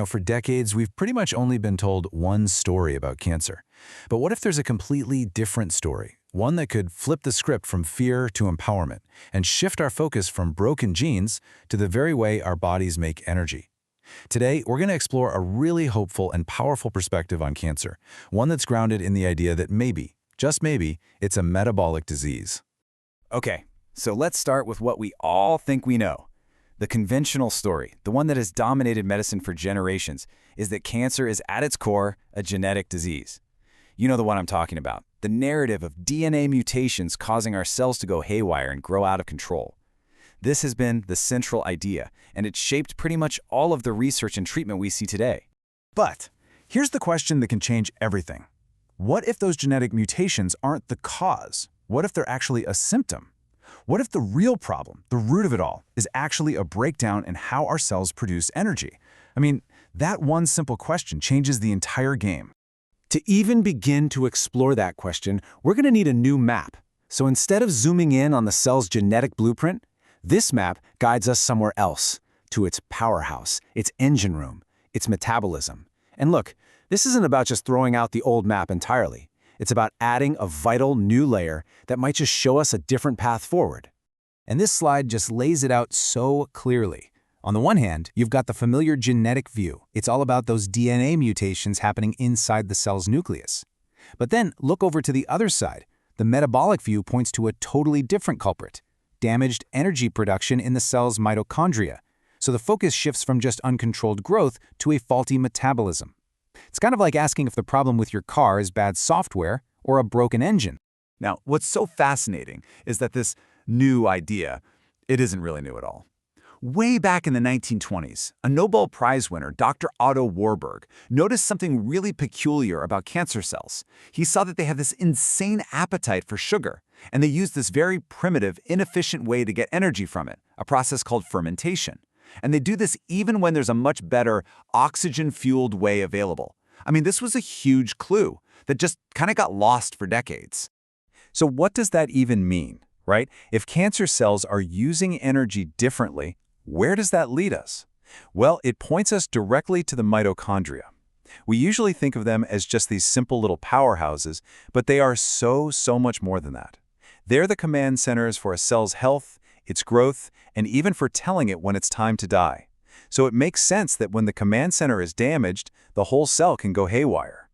For decades, we've pretty much only been told one story about cancer. But what if there's a completely different story? One that could flip the script from fear to empowerment and shift our focus from broken genes to the very way our bodies make energy. Today, we're going to explore a really hopeful and powerful perspective on cancer, one that's grounded in the idea that maybe, just maybe, it's a metabolic disease. Okay, so let's start with what we all think we know. The conventional story, the one that has dominated medicine for generations, is that cancer is at its core a genetic disease. You know the one I'm talking about, the narrative of DNA mutations causing our cells to go haywire and grow out of control. This has been the central idea, and it's shaped pretty much all of the research and treatment we see today. But here's the question that can change everything. What if those genetic mutations aren't the cause? What if they're actually a symptom? What if the real problem, the root of it all, is actually a breakdown in how our cells produce energy? That one simple question changes the entire game. To even begin to explore that question, we're going to need a new map. So instead of zooming in on the cell's genetic blueprint, this map guides us somewhere else, to its powerhouse, its engine room, its metabolism. And look, this isn't about just throwing out the old map entirely. It's about adding a vital new layer that might just show us a different path forward. And this slide just lays it out so clearly. On the one hand, you've got the familiar genetic view. It's all about those DNA mutations happening inside the cell's nucleus. But then look over to the other side. The metabolic view points to a totally different culprit: damaged energy production in the cell's mitochondria. So the focus shifts from just uncontrolled growth to a faulty metabolism. It's kind of like asking if the problem with your car is bad software or a broken engine. Now, what's so fascinating is that this new idea, it isn't really new at all. Way back in the 1920s, a Nobel Prize winner, Dr. Otto Warburg, noticed something really peculiar about cancer cells. He saw that they have this insane appetite for sugar, and they use this very primitive, inefficient way to get energy from it, a process called fermentation. And they do this even when there's a much better oxygen-fueled way available. This was a huge clue that just kind of got lost for decades. So what does that even mean, right? If cancer cells are using energy differently, where does that lead us? Well, it points us directly to the mitochondria. We usually think of them as just these simple little powerhouses, but they are so much more than that. They're the command centers for a cell's health, its growth, and even for telling it when it's time to die. So it makes sense that when the command center is damaged, the whole cell can go haywire.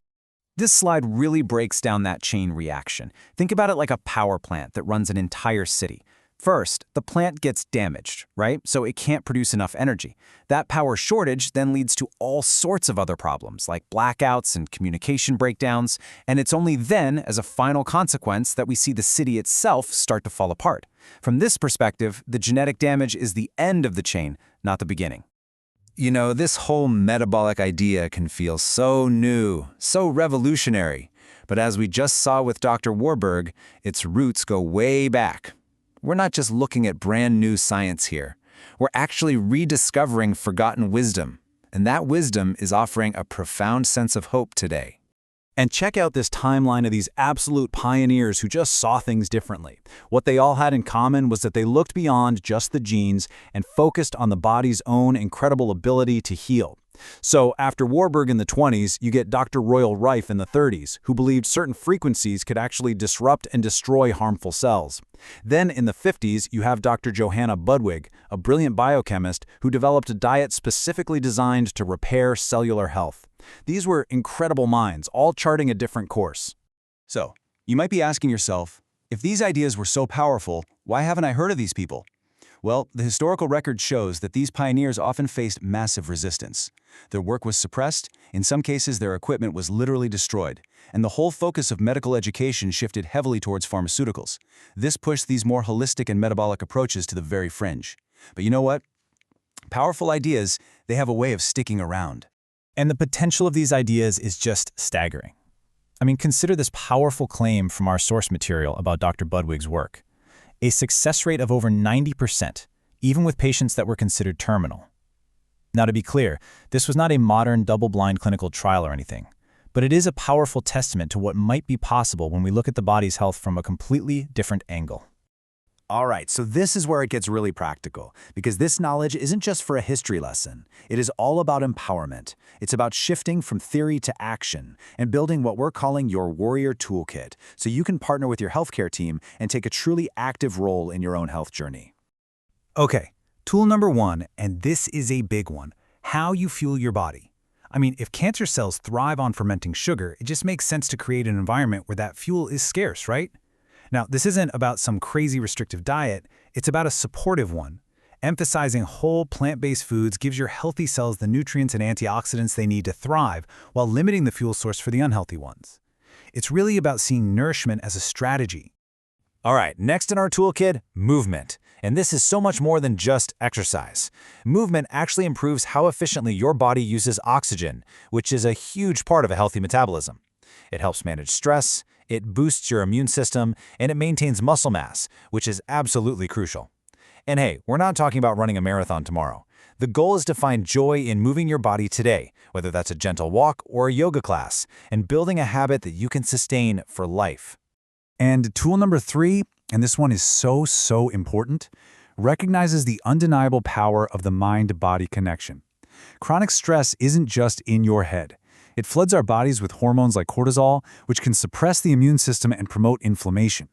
This slide really breaks down that chain reaction. Think about it like a power plant that runs an entire city. First, the plant gets damaged, right? So it can't produce enough energy. That power shortage then leads to all sorts of other problems, like blackouts and communication breakdowns, and it's only then, as a final consequence, that we see the city itself start to fall apart. From this perspective, the genetic damage is the end of the chain, not the beginning. This whole metabolic idea can feel so new, so revolutionary. But as we just saw with Dr. Warburg, its roots go way back. We're not just looking at brand new science here. We're actually rediscovering forgotten wisdom. And that wisdom is offering a profound sense of hope today. And check out this timeline of these absolute pioneers who just saw things differently. What they all had in common was that they looked beyond just the genes and focused on the body's own incredible ability to heal. So after Warburg in the 20s, you get Dr. Royal Rife in the 30s, who believed certain frequencies could actually disrupt and destroy harmful cells. Then in the 50s, you have Dr. Johanna Budwig, a brilliant biochemist who developed a diet specifically designed to repair cellular health. These were incredible minds, all charting a different course. So, you might be asking yourself, if these ideas were so powerful, why haven't I heard of these people? Well, the historical record shows that these pioneers often faced massive resistance. Their work was suppressed, in some cases their equipment was literally destroyed, and the whole focus of medical education shifted heavily towards pharmaceuticals. This pushed these more holistic and metabolic approaches to the very fringe. But you know what? Powerful ideas, they have a way of sticking around. And the potential of these ideas is just staggering. Consider this powerful claim from our source material about Dr. Budwig's work. A success rate of over 90%, even with patients that were considered terminal. Now, to be clear, this was not a modern double-blind clinical trial or anything, but it is a powerful testament to what might be possible when we look at the body's health from a completely different angle. All right, so this is where it gets really practical, because this knowledge isn't just for a history lesson. It is all about empowerment. It's about shifting from theory to action and building what we're calling your warrior toolkit, so you can partner with your healthcare team and take a truly active role in your own health journey. Okay, tool number 1, and this is a big one, how you fuel your body. I mean, if cancer cells thrive on fermenting sugar, it just makes sense to create an environment where that fuel is scarce, right? Now, this isn't about some crazy restrictive diet, it's about a supportive one. Emphasizing whole plant-based foods gives your healthy cells the nutrients and antioxidants they need to thrive, while limiting the fuel source for the unhealthy ones. It's really about seeing nourishment as a strategy. All right, next in our toolkit, movement. And this is so much more than just exercise. Movement actually improves how efficiently your body uses oxygen, which is a huge part of a healthy metabolism. It helps manage stress, it boosts your immune system, and it maintains muscle mass, which is absolutely crucial. And hey, we're not talking about running a marathon tomorrow. The goal is to find joy in moving your body today, whether that's a gentle walk or a yoga class, and building a habit that you can sustain for life. And tool number 3, and this one is so important, recognizes the undeniable power of the mind-body connection. Chronic stress isn't just in your head. It floods our bodies with hormones like cortisol, which can suppress the immune system and promote inflammation.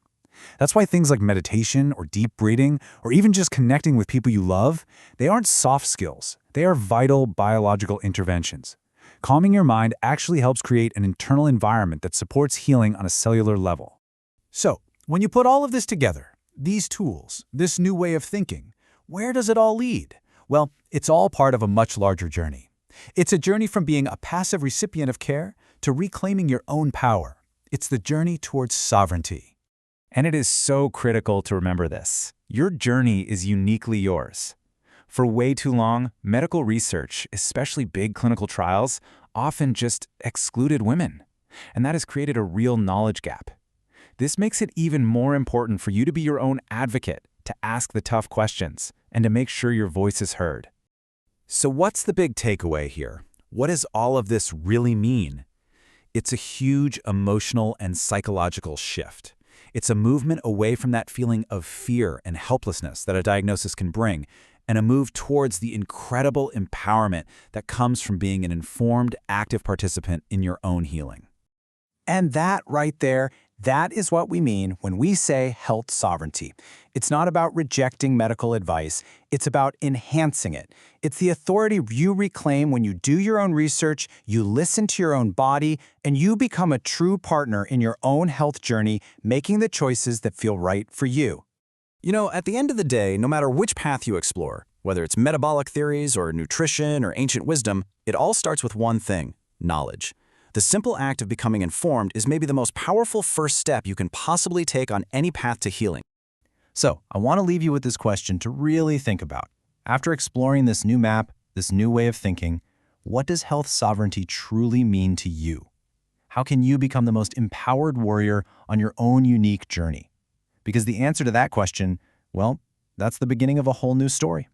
That's why things like meditation or deep breathing, or even just connecting with people you love, they aren't soft skills. They are vital biological interventions. Calming your mind actually helps create an internal environment that supports healing on a cellular level. So, when you put all of this together, these tools, this new way of thinking, where does it all lead? Well, it's all part of a much larger journey. It's a journey from being a passive recipient of care to reclaiming your own power. It's the journey towards sovereignty. And it is so critical to remember this. Your journey is uniquely yours. For way too long, medical research, especially big clinical trials, often just excluded women. And that has created a real knowledge gap. This makes it even more important for you to be your own advocate, to ask the tough questions, and to make sure your voice is heard. So what's the big takeaway here? What does all of this really mean? It's a huge emotional and psychological shift. It's a movement away from that feeling of fear and helplessness that a diagnosis can bring, and a move towards the incredible empowerment that comes from being an informed, active participant in your own healing. And that right there, that is what we mean when we say health sovereignty. It's not about rejecting medical advice, it's about enhancing it. It's the authority you reclaim when you do your own research, you listen to your own body, and you become a true partner in your own health journey, making the choices that feel right for you. You know, at the end of the day, no matter which path you explore, whether it's metabolic theories or nutrition or ancient wisdom, it all starts with one thing: knowledge. The simple act of becoming informed is maybe the most powerful first step you can possibly take on any path to healing. So, I want to leave you with this question to really think about. After exploring this new map, this new way of thinking, what does health sovereignty truly mean to you? How can you become the most empowered warrior on your own unique journey? Because the answer to that question, well, that's the beginning of a whole new story.